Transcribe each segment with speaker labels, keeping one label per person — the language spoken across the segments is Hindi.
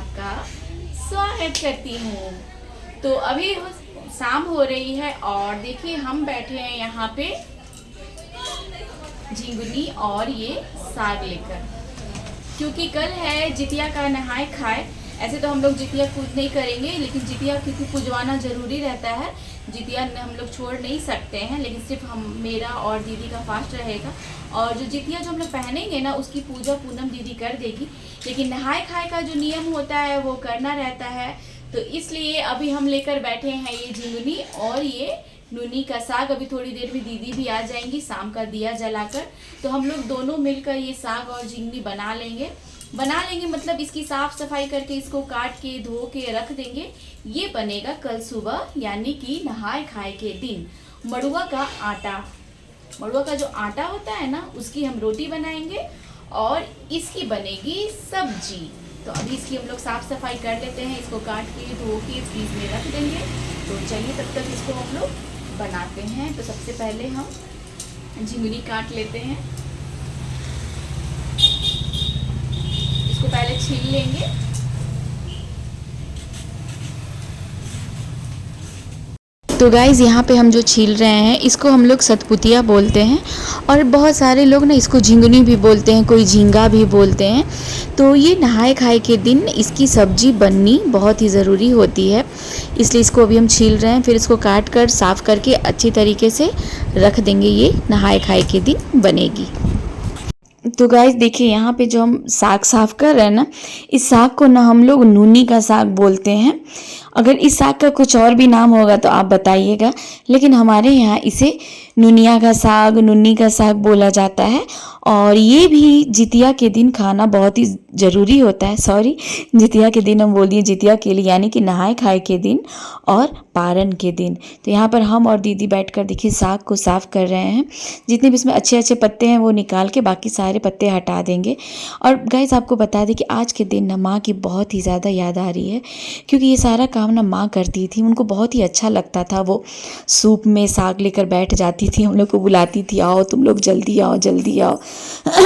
Speaker 1: आपका स्वागत करती हूँ। तो अभी शाम हो रही है और देखिए हम बैठे हैं यहाँ पे झिंगुनी और ये साग लेकर, क्योंकि कल है जितिया का नहाए खाए। ऐसे तो हम लोग जितिया पूज नहीं करेंगे, लेकिन जितिया क्योंकि पूजवाना ज़रूरी रहता है, जितिया हम लोग छोड़ नहीं सकते हैं, लेकिन सिर्फ हम मेरा और दीदी का फास्ट रहेगा। और जो जितिया जो हम लोग पहनेंगे ना, उसकी पूजा पूनम दीदी कर देगी, लेकिन नहाए खाए का जो नियम होता है वो करना रहता है। तो इसलिए अभी हम लेकर बैठे हैं ये झिंगुनी और ये नूनी का साग। अभी थोड़ी देर में दीदी भी आ जाएंगी शाम का दिया जलाकर, तो हम लोग दोनों मिलकर ये साग और झिंगुनी बना लेंगे मतलब इसकी साफ सफाई करके इसको काट के धो के रख देंगे। ये बनेगा कल सुबह, यानी कि नहाए खाए के दिन। मड़ुआ का आटा, मड़ुआ का जो आटा होता है ना, उसकी हम रोटी बनाएंगे और इसकी बनेगी सब्जी। तो अभी इसकी हम लोग साफ सफाई कर लेते हैं, इसको काट के धो के फ्रीज में रख देंगे। तो चलिए तब तक इसको हम लोग बनाते हैं। तो सबसे पहले हम झिंगुनी काट लेते हैं, इसको पहले छील लेंगे। तो गाइज़ यहाँ पे हम जो छील रहे हैं इसको हम लोग सतपुतिया बोलते हैं, और बहुत सारे लोग ना इसको झिंगुनी भी बोलते हैं, कोई झींगा भी बोलते हैं। तो ये नहाए खाए के दिन इसकी सब्जी बननी बहुत ही ज़रूरी होती है, इसलिए इसको अभी हम छील रहे हैं। फिर इसको काट कर साफ़ करके अच्छी तरीके से रख देंगे, ये नहाए खाए के दिन बनेगी। तो गाइस देखिए यहाँ पे जो हम साग साफ़ कर रहे हैं ना, इस साग को ना हम लोग नूनी का साग बोलते हैं। अगर इस साग का कुछ और भी नाम होगा तो आप बताइएगा, लेकिन हमारे यहाँ इसे नुनिया का साग, नुन्नी का साग बोला जाता है। और ये भी जितिया के दिन खाना बहुत ही ज़रूरी होता है। सॉरी, जितिया के दिन हम बोल दिए, जितिया के लिए यानी कि नहाए खाए के दिन और पारन के दिन। तो यहाँ पर हम और दीदी बैठकर देखिए साग को साफ़ कर रहे हैं। जितने भी इसमें अच्छे अच्छे पत्ते हैं वो निकाल के बाकी सारे पत्ते हटा देंगे। और गाइस आपको बता दें कि आज के दिन ना माँ की बहुत ही ज़्यादा याद आ रही है, क्योंकि ये सारा काम ना माँ करती थी। उनको बहुत ही अच्छा लगता था, वो सूप में साग लेकर बैठ जाती थी, हम लोग को बुलाती थी, आओ तुम लोग जल्दी आओ जल्दी आओ।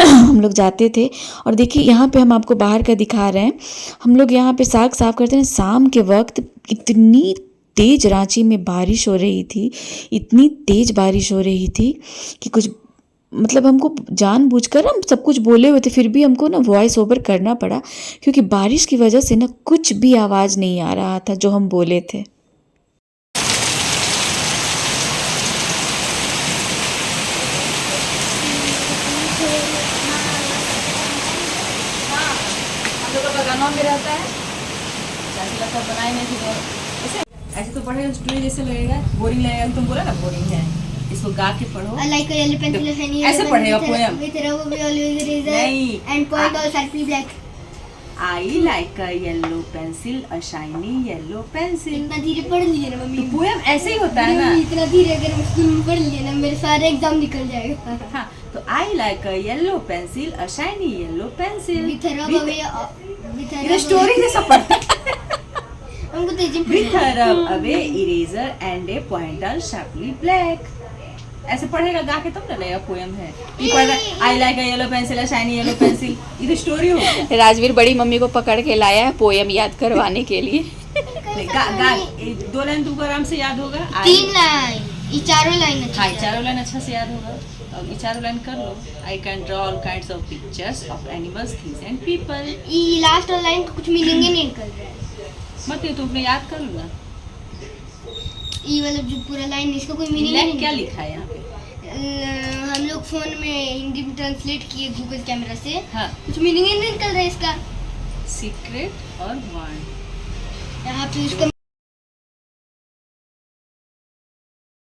Speaker 1: हम लोग जाते थे। और देखिए यहाँ पे हम आपको बाहर का दिखा रहे हैं, हम लोग यहाँ पे साग साफ करते हैं। शाम के वक्त इतनी तेज़ रांची में बारिश हो रही थी, इतनी तेज़ बारिश हो रही थी कि कुछ मतलब हमको जानबूझकर हम सब कुछ बोले हुए थे, फिर भी हमको ना वॉइस ओवर करना पड़ा, क्योंकि बारिश की वजह से ना कुछ भी आवाज़ नहीं आ रहा था जो हम बोले थे। में रहता है बनाए नहीं,
Speaker 2: ऐसे तो पढ़ेगा स्टोरी जैसे लगेगा, बोरिंग लगेगा। तुम बोला ना बोरिंग है, इसको गा के पढ़ो। I like a yellow pencil, ऐसे पढ़ेगा पोएम नहीं।
Speaker 3: And point all sharply black.
Speaker 2: I like a yellow pencil, a shiny yellow pencil.
Speaker 3: इतना धीरे पढ़ लीजिए ना मम्मी,
Speaker 2: तो पोएम ऐसे ही होता है ना।
Speaker 3: इतना धीरे अगर हम स्कूल में पढ़ लिए ना, मेरे सारे एग्जाम निकल जाएगा।
Speaker 2: हाँ, तो I like a yellow pencil, a shiny yellow pencil. ये स्टोरी जैसा पढ़ते
Speaker 3: हमको तेजी
Speaker 2: with a rub away eraser and a pointer sharply black. ऐसे पढ़ेगा गा के, तब ना लगेगा पोएम है। ये पढ़ रहा I like a yellow pencil, a shiny yellow pencil, ये तो स्टोरी हो गया।
Speaker 1: राजवीर बड़ी मम्मी को पकड़ के लाया है पोएम याद करवाने के लिए।
Speaker 2: गा 2 लाइन तुमको आराम से याद होगा।
Speaker 3: 3 लाइन, ये चारों लाइन अच्छा।
Speaker 2: हाँ, 4 लाइन अच्छा से याद होगा। अब ये 4 लाइन कर लो। I can draw all kinds of pictures of animals, things and people.
Speaker 3: ये लास्ट लाइन का कुछ मीनिंग ही नहीं निकल रहा है।
Speaker 2: मत ये तुमने याद कर लो ना।
Speaker 3: ये वाला जो पूरा लाइन, इसका कोई मीनिंग नहीं।
Speaker 2: क्या लिखा है यहाँ पे?
Speaker 3: हम लोग फोन में हिंदी में ट्रांसलेट किए गूगल कैमरा से।
Speaker 2: हाँ,
Speaker 3: कुछ मीनिंग ही नहीं निकल रहा है इसका।
Speaker 2: सीक्रेट और वांड।
Speaker 3: यहाँ पे इसका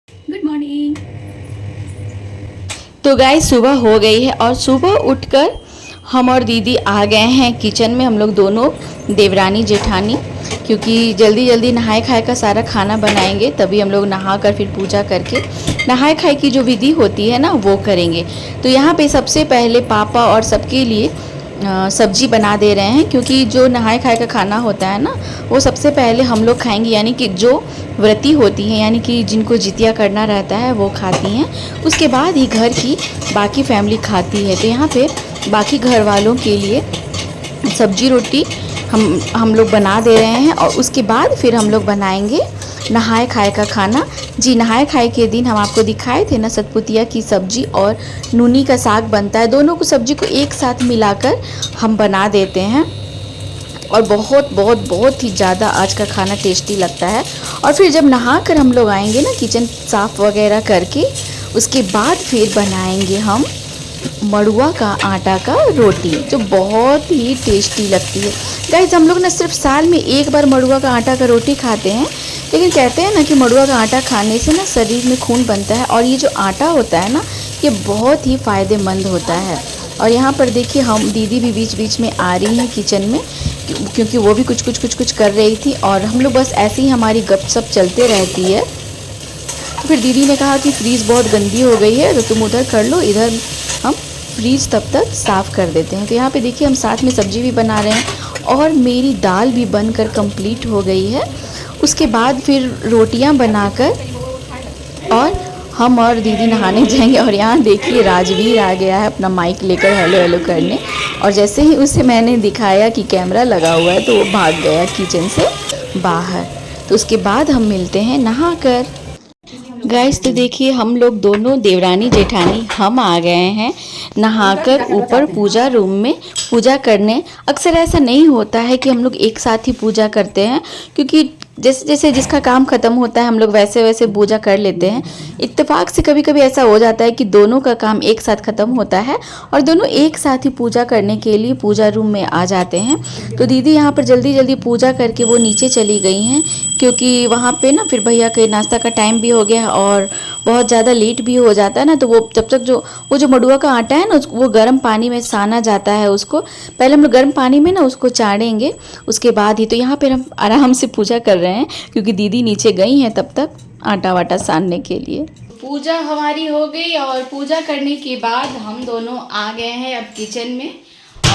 Speaker 1: गुड मॉर्निंग। तो गाइस सुबह हो गई है और सुबह उठकर हम और दीदी आ गए हैं किचन में। हम लोग दोनों देवरानी जेठानी, क्योंकि जल्दी जल्दी नहाए खाए का सारा खाना बनाएंगे, तभी हम लोग नहा कर फिर पूजा करके नहाए खाए की जो विधि होती है ना वो करेंगे। तो यहाँ पे सबसे पहले पापा और सबके लिए सब्जी बना दे रहे हैं, क्योंकि जो नहाए खाए का खाना होता है ना वो सबसे पहले हम लोग खाएंगे, यानी कि जो व्रती होती हैं, यानी कि जिनको जितिया करना रहता है वो खाती हैं। उसके बाद ही घर की बाकी फैमिली खाती है। तो यहाँ पे बाकी घर वालों के लिए सब्जी रोटी हम लोग बना दे रहे हैं और उसके बाद फिर हम लोग बनाएंगे नहाए खाए का खाना। जी, नहाए खाए के दिन हम आपको दिखाए थे ना, सतपुतिया की सब्जी और नूनी का साग बनता है। दोनों को सब्जी को एक साथ मिलाकर हम बना देते हैं और बहुत ही ज़्यादा आज का खाना टेस्टी लगता है। और फिर जब नहा कर हम लोग आएंगे ना, किचन साफ़ वगैरह करके, उसके बाद फिर बनाएंगे हम मड़ुआ का आटा का रोटी, जो बहुत ही टेस्टी लगती है। गाइस, हम लोग ना सिर्फ साल में एक बार मड़ुआ का आटा का रोटी खाते हैं, लेकिन कहते हैं ना कि मड़ुआ का आटा खाने से ना शरीर में खून बनता है और ये जो आटा होता है ना, ये बहुत ही फ़ायदेमंद होता है। और यहाँ पर देखिए, हम दीदी भी बीच बीच में आ रही हैं किचन में, क्योंकि वो भी कुछ कर रही थी और हम लोग बस ऐसे ही हमारी गपशप चलते रहती है। तो फिर दीदी ने कहा कि फ्रीज़ बहुत गंदी हो गई है, तो तुम उधर कर लो, इधर हम फ्रीज तब तक साफ़ कर देते हैं। तो यहाँ पे देखिए, हम साथ में सब्जी भी बना रहे हैं और मेरी दाल भी बनकर कंप्लीट हो गई है। उसके बाद फिर रोटियां बनाकर और हम और दीदी नहाने जाएंगे। और यहाँ देखिए, राजवीर आ गया है अपना माइक लेकर हेलो हेलो करने, और जैसे ही उसे मैंने दिखाया कि कैमरा लगा हुआ है तो वो भाग गया किचन से बाहर। तो उसके बाद हम मिलते हैं नहाकर। गाइस, तो देखिए, हम लोग दोनों देवरानी जेठानी हम आ गए हैं नहाकर ऊपर पूजा रूम में पूजा करने। अक्सर ऐसा नहीं होता है कि हम लोग एक साथ ही पूजा करते हैं, क्योंकि जैसे जैसे जिसका काम ख़त्म होता है हम लोग वैसे वैसे पूजा कर लेते हैं। इत्तेफाक से कभी कभी ऐसा हो जाता है कि दोनों का काम एक साथ ख़त्म होता है और दोनों एक साथ ही पूजा करने के लिए पूजा रूम में आ जाते हैं। तो दीदी यहाँ पर जल्दी जल्दी पूजा करके वो नीचे चली गई हैं, क्योंकि वहाँ पे ना फिर भैया के नाश्ता का टाइम भी हो गया है और बहुत ज़्यादा लेट भी हो जाता है ना। तो वो जब तक वो जो मड़ुआ का आटा है ना, वो गर्म पानी में साना जाता है। उसको पहले हम लोग गर्म पानी में ना उसको चाड़ेंगे, उसके बाद ही। तो यहाँ पर हम आराम से पूजा कर रहे हैं, क्योंकि दीदी नीचे गई हैं तब तक आटा वाटा सानने के लिए। पूजा हमारी हो गई और पूजा करने के बाद हम दोनों आ गए हैं अब किचन में,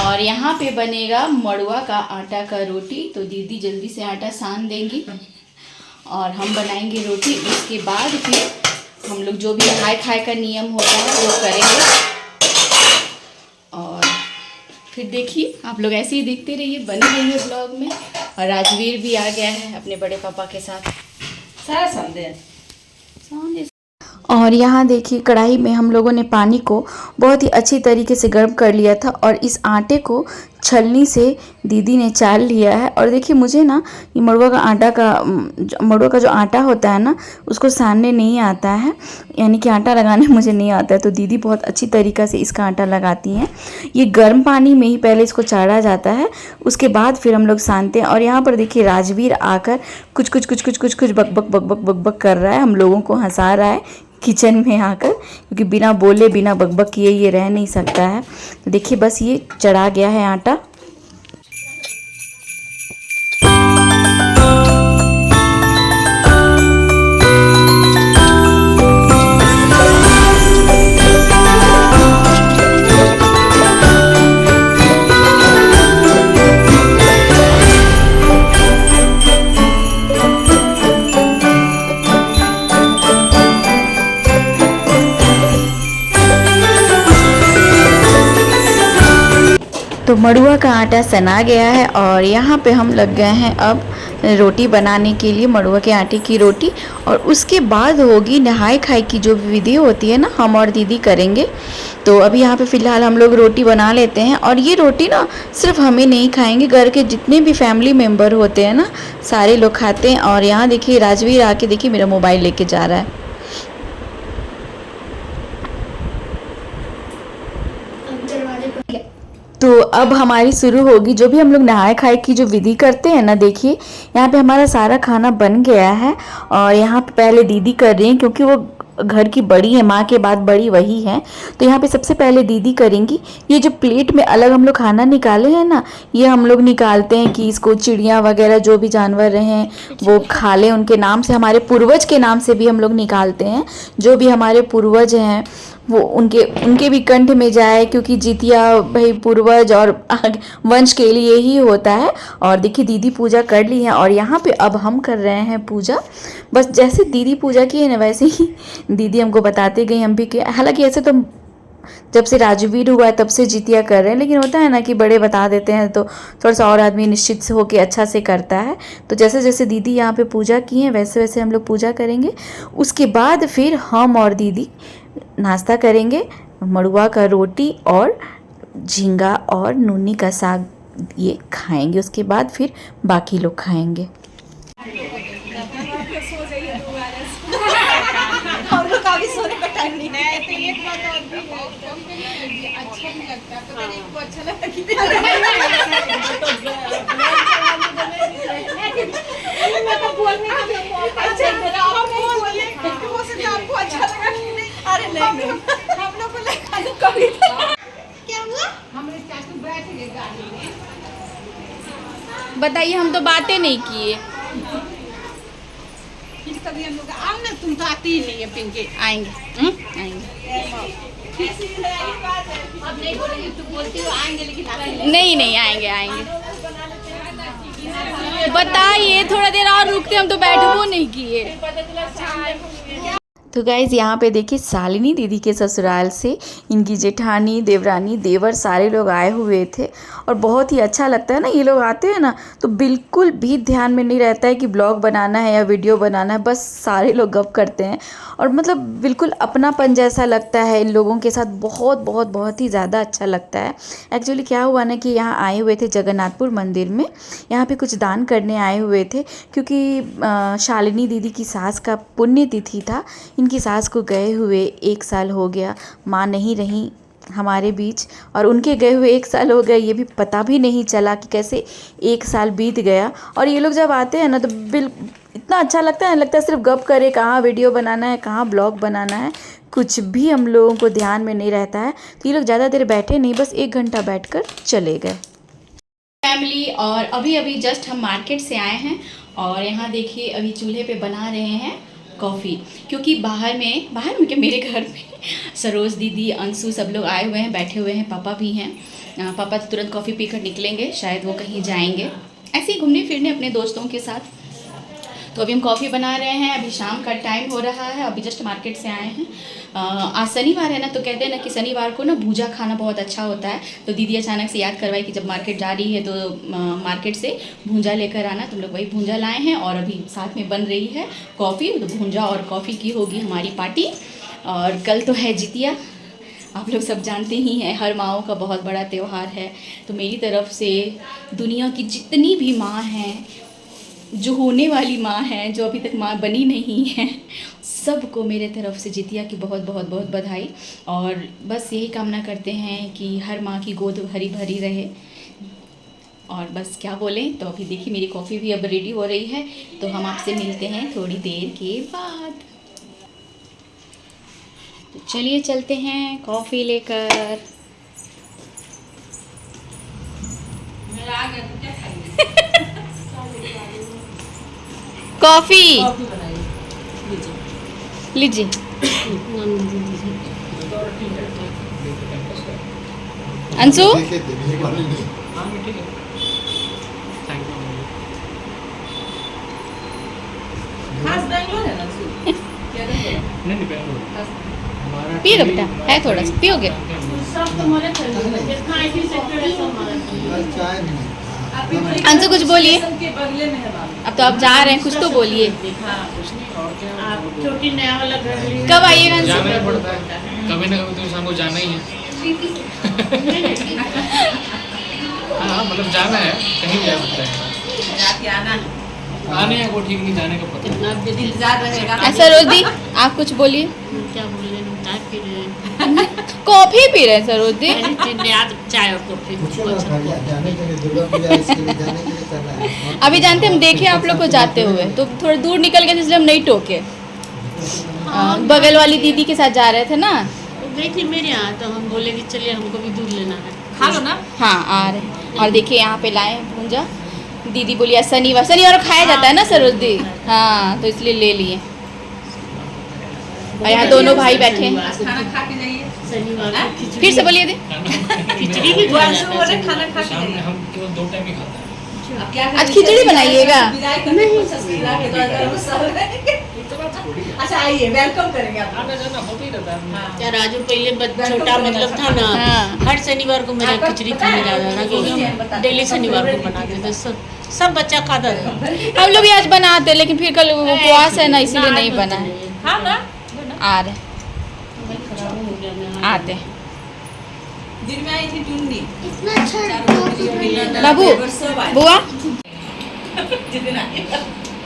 Speaker 1: और यहाँ पे बनेगा मड़ुआ का आटा का रोटी। तो दीदी जल्दी से आटा सान देंगी और हम बनाएंगे रोटी। उसके बाद फिर हम लोग जो भी नहाए खाए का नियम होता है वो करेंगे। और फिर देखिए, आप लोग ऐसे ही देखते रहिए, बने रहिए ब्लॉग में। और राजवीर भी आ गया है अपने बड़े पापा के साथ।
Speaker 2: सारा समझे।
Speaker 1: और यहाँ देखिए, कढ़ाई में हम लोगों ने पानी को बहुत ही अच्छी तरीके से गर्म कर लिया था और इस आटे को छलनी से दीदी ने चाल लिया है। और देखिए, मुझे ना ये मड़ुआ का जो आटा होता है ना, उसको सानने नहीं आता है, यानी कि आटा लगाने मुझे नहीं आता है। तो दीदी बहुत अच्छी तरीक़ा से इसका आटा लगाती हैं। ये गर्म पानी में ही पहले इसको चाड़ा जाता है, उसके बाद फिर हम लोग सानते हैं। और यहाँ पर देखिए, राजवीर आकर कुछ बक कर रहा है, हम लोगों को हंसा रहा है किचन में आकर, क्योंकि बिना बोले बिना बकबक किए ये रह नहीं सकता है। तो देखिए, बस ये चढ़ा गया है आटा। तो मड़ुआ का आटा सना गया है और यहाँ पे हम लग गए हैं अब रोटी बनाने के लिए, मड़ुआ के आटे की रोटी। और उसके बाद होगी नहाए खाए की जो विधि होती है ना, हम और दीदी करेंगे। तो अभी यहाँ पे फ़िलहाल हम लोग रोटी बना लेते हैं। और ये रोटी ना सिर्फ हमें नहीं खाएंगे, घर के जितने भी फैमिली मेम्बर होते हैं ना, सारे लोग खाते हैं। और यहाँ देखिए, राजवीर आके देखिए मेरा मोबाइल लेके जा रहा है। तो अब हमारी शुरू होगी जो भी हम लोग नहाए खाए की जो विधि करते हैं ना। देखिए, यहाँ पे हमारा सारा खाना बन गया है और यहाँ पे पहले दीदी कर रही हैं, क्योंकि वो घर की बड़ी है, माँ के बाद बड़ी वही है। तो यहाँ पे सबसे पहले दीदी करेंगी। ये जो प्लेट में अलग हम लोग खाना निकाले हैं ना, ये हम लोग निकालते हैं कि इसको चिड़िया वगैरह जो भी जानवर रहें वो खा लें, उनके नाम से, हमारे पूर्वज के नाम से भी हम लोग निकालते हैं। जो भी हमारे पूर्वज हैं वो उनके भी कंठ में जाए, क्योंकि जितिया भाई पूर्वज और वंश के लिए ही होता है। और देखिए, दीदी पूजा कर ली है और यहाँ पे अब हम कर रहे हैं पूजा। बस जैसे दीदी पूजा की है ना, वैसे ही दीदी हमको बताते गई, हम भी किया। हालांकि ऐसे तो जब से राजवीर हुआ है तब से जितिया कर रहे हैं, लेकिन होता है ना कि बड़े बता देते हैं तो थोड़ा सा और आदमी निश्चित से होकर अच्छा से करता है। तो जैसे जैसे दीदी यहाँ पे पूजा की हैं वैसे वैसे हम लोग पूजा करेंगे। उसके बाद फिर हम और दीदी नाश्ता करेंगे, मड़ुआ का रोटी और झींगा और नूनी का साग ये खाएंगे। उसके बाद फिर बाकी लोग खाएंगे।
Speaker 2: हम लोग का भी सोने का टाइम नहीं है।
Speaker 4: तो एक बात और भी है, अच्छा भी लगता है, पता नहीं को अच्छा लगता कि मैं तो बोलने का अच्छा वो से आपको अच्छा लगा कि नहीं?
Speaker 2: अरे नहीं
Speaker 4: हम लोग को लगा
Speaker 2: कभी
Speaker 4: क्या हुआ, हमरे चाचू बैठ गए गाड़ी में।
Speaker 1: बताइए, हम तो बातें नहीं किए।
Speaker 4: कभी हम लोग आओ ना, तुम तो आती ही नहीं है पिंकी।
Speaker 1: आएंगे आएंगे,
Speaker 4: अब नहीं बोलेंगे, तुम बोलती हो आएंगे लेकिन आते नहीं।
Speaker 1: नहीं आएंगे आएंगे। बताइए, थोड़ा देर और रुकते, हम तो बैठबो नहीं किए। तो गाइज़ यहाँ पे देखिए शालिनी दीदी के ससुराल से इनकी जेठानी, देवरानी, देवर सारे लोग आए हुए थे और बहुत ही अच्छा लगता है ना। ये लोग आते हैं ना तो बिल्कुल भी ध्यान में नहीं रहता है कि ब्लॉग बनाना है या वीडियो बनाना है, बस सारे लोग गप करते हैं और मतलब बिल्कुल अपनापन जैसा लगता है। इन लोगों के साथ बहुत बहुत बहुत ही ज़्यादा अच्छा लगता है। एक्चुअली क्या हुआ ना कि यहाँ आए हुए थे जगन्नाथपुर मंदिर में, यहाँ पे कुछ दान करने आए हुए थे क्योंकि शालिनी दीदी की सास का पुण्य तिथि था। इनकी सास को गए हुए 1 साल हो गया, माँ नहीं रही हमारे बीच और उनके गए हुए 1 साल हो गया, ये भी पता भी नहीं चला कि कैसे 1 साल बीत गया। और ये लोग जब आते हैं ना तो इतना अच्छा लगता है सिर्फ गप करे, कहाँ वीडियो बनाना है, कहाँ ब्लॉग बनाना है, कुछ भी हम लोगों को ध्यान में नहीं रहता है। तो ये लोग ज़्यादा देर बैठे नहीं, बस 1 घंटा बैठकर चले गए फैमिली। और अभी जस्ट हम मार्केट से आए हैं और यहाँ देखिए अभी चूल्हे पे बना रहे हैं कॉफ़ी, क्योंकि बाहर में क्या मेरे घर में सरोज दीदी, अंशु सब लोग आए हुए हैं, बैठे हुए हैं, पापा भी हैं। पापा तो तुरंत कॉफ़ी पीकर निकलेंगे, शायद वो कहीं जाएंगे ऐसे ही घूमने फिरने अपने दोस्तों के साथ। तो अभी हम कॉफ़ी बना रहे हैं, अभी शाम का टाइम हो रहा है, अभी जस्ट मार्केट से आए हैं। आज शनिवार है ना, तो कहते हैं ना कि शनिवार को ना भूजा खाना बहुत अच्छा होता है। तो दीदी अचानक से याद करवाई कि जब मार्केट जा रही है तो मार्केट से भूजा लेकर आना। तो हम लोग वही भूजा लाए हैं और अभी साथ में बन रही है कॉफ़ी। तो भूजा और कॉफ़ी की होगी हमारी पार्टी। और कल तो है जितिया, आप लोग सब जानते ही हैं, हर माँओं का बहुत बड़ा त्यौहार है। तो मेरी तरफ से दुनिया की जितनी भी माँ हैं, जो होने वाली माँ हैं, जो अभी तक माँ बनी नहीं है, सबको मेरे तरफ से जितिया की बहुत बहुत बहुत बधाई। और बस यही कामना करते हैं कि हर माँ की गोद हरी भरी रहे। और बस क्या बोलें। तो अभी देखिए मेरी कॉफ़ी भी अब रेडी हो रही है, तो हम आपसे मिलते हैं थोड़ी देर के बाद। तो चलिए चलते हैं कॉफ़ी लेकर। कॉफ़ी लीजिए। अंशु
Speaker 2: खास बैंगलोर है ना
Speaker 5: नहीं बैंगलोर
Speaker 1: पिएगा बेटा, है थोड़ा सा पियोगे? अंशु कुछ बोलिए। अब तो आप जा रहे हैं, कुछ तो बोलिए।
Speaker 4: छोटी नया वाला घर
Speaker 1: कब आइएगा अंशु?
Speaker 5: जाना ही पड़ता है, कभी ना कभी तो इंसान को जाना ही है। हाँ मतलब जाना है, कहीं भी जा सकता है। आने को ठीक नहीं, जाने का पता
Speaker 2: इंतजार रहेगा।
Speaker 1: ऐसा रोजी आप कुछ बोलिए।
Speaker 4: क्या बोल रहे हैं, चाय पी रहे हैं।
Speaker 1: कॉफी पी रहे हैं सरोजी।
Speaker 4: चाय और कॉफी।
Speaker 6: जाने के लिए दुर्गा पूजा इसके लिए जाने के लिए करना है।
Speaker 1: अभी जानते हम देखे आप लोग को जाते हुए, तो थोड़ा दूर निकल गए इसलिए हम नहीं टोके। बगल वाली दीदी के साथ जा रहे थे ना,
Speaker 4: वो गई थी मेरे यहाँ, तो हम बोले कि चलिए हमको भी दूध लेना है।
Speaker 2: खा लो ना।
Speaker 1: हाँ आ रहे हैं। और देखिए यहाँ पे लाए हैं भूंजा। दीदी बोली आज शनिवार खाया जाता है ना सरोज दी, हाँ तो इसलिए ले लिए। और यहाँ दोनों भाई बैठे हैं।
Speaker 2: खाना खा के जाइए।
Speaker 4: शनिवार को खिचड़ी।
Speaker 1: फिर से बोलिए दी।
Speaker 4: खिचड़ी भी
Speaker 2: वो अंशु बोल रहे खाना खा के
Speaker 5: शाम में
Speaker 2: जाइए।
Speaker 5: हम केवल 2 टाइम ही खाते हैं।
Speaker 2: अब क्या
Speaker 1: आज खिचड़ी बनाइएगा?
Speaker 2: विदाई करने को ससुराल के द्वार पर सब रहेंगे।
Speaker 5: इतना थोड़ी है।
Speaker 2: अच्छा आइए, वेलकम करेंगे आप।
Speaker 5: आना जाना होता ही रहता है।
Speaker 2: हाँ।
Speaker 7: क्या राजू पहले छोटा मतलब था ना,
Speaker 1: हाँ।
Speaker 7: हर शनिवार को मेरा
Speaker 2: आपका
Speaker 7: खिचड़ी
Speaker 2: पता
Speaker 7: खाने
Speaker 2: है?
Speaker 7: जाता था क्योंकि
Speaker 2: बताते
Speaker 7: हम
Speaker 2: हैं।
Speaker 7: डेली शनिवार को बनाते थे, सब बच्चा खाता था।
Speaker 1: हम लोग भी आज बनाते लेकिन फिर कल उपवास है ना इसीलिए नहीं बना है।
Speaker 2: हाँ ना,
Speaker 1: आ रहे
Speaker 7: खराब हो गया मैं
Speaker 1: आते
Speaker 2: दिन में आई थी टुन्नी।
Speaker 3: इतना अच्छा
Speaker 1: बाबू,
Speaker 2: सब आए।
Speaker 1: बुआ
Speaker 2: जितने आए।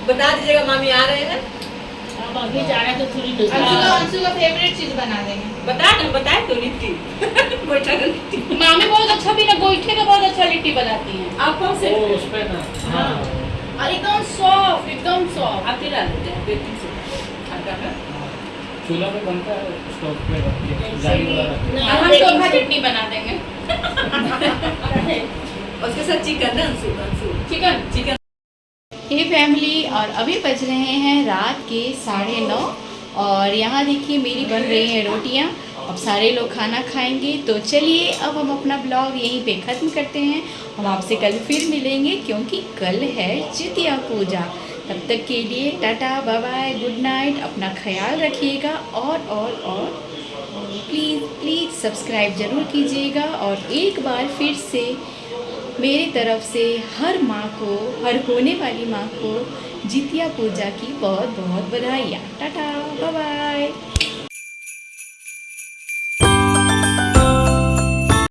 Speaker 2: बता दीजिएगा मामी आ रहे हैं।
Speaker 7: अब अभी जा रहा तो थोड़ी दूर
Speaker 4: अंशु का फेवरेट चीज बना देंगे।
Speaker 2: बताए तो लिट्टी। गोईठा का लिट्टी।
Speaker 7: मामी बहुत अच्छा भी ना गोईठे का बहुत अच्छा लिट्टी बनाती हैं।
Speaker 2: आप कौन से?
Speaker 5: ओ, उस पे ना। हाँ।
Speaker 7: और एकदम सॉफ्ट, एकदम सॉफ्ट।
Speaker 2: आप खिला देते हैं बेकिंग सोडा। आपका है?
Speaker 5: चूल्हा पे बनता है, स्टोव पे रख के, जाली वाला रख के।
Speaker 7: हम चोखा चटनी बना देंगे।
Speaker 2: और उसके साथ चिकन ना, अंशु। चिकन।
Speaker 1: हे फैमिली, और अभी बज रहे हैं रात के 9:30 और यहाँ देखिए मेरी बन रही हैं रोटियाँ। अब सारे लोग खाना खाएंगे तो चलिए अब हम अपना ब्लॉग यहीं पे ख़त्म करते हैं। हम आपसे कल फिर मिलेंगे क्योंकि कल है जितिया पूजा। तब तक के लिए tata bye bye, good night, अपना ख्याल रखिएगा और प्लीज़ सब्सक्राइब ज़रूर कीजिएगा। और एक बार फिर से मेरी तरफ से हर माँ को, हर होने वाली माँ को जितिया पूजा की बहुत बहुत बधाइयाँ। Tata bye bye.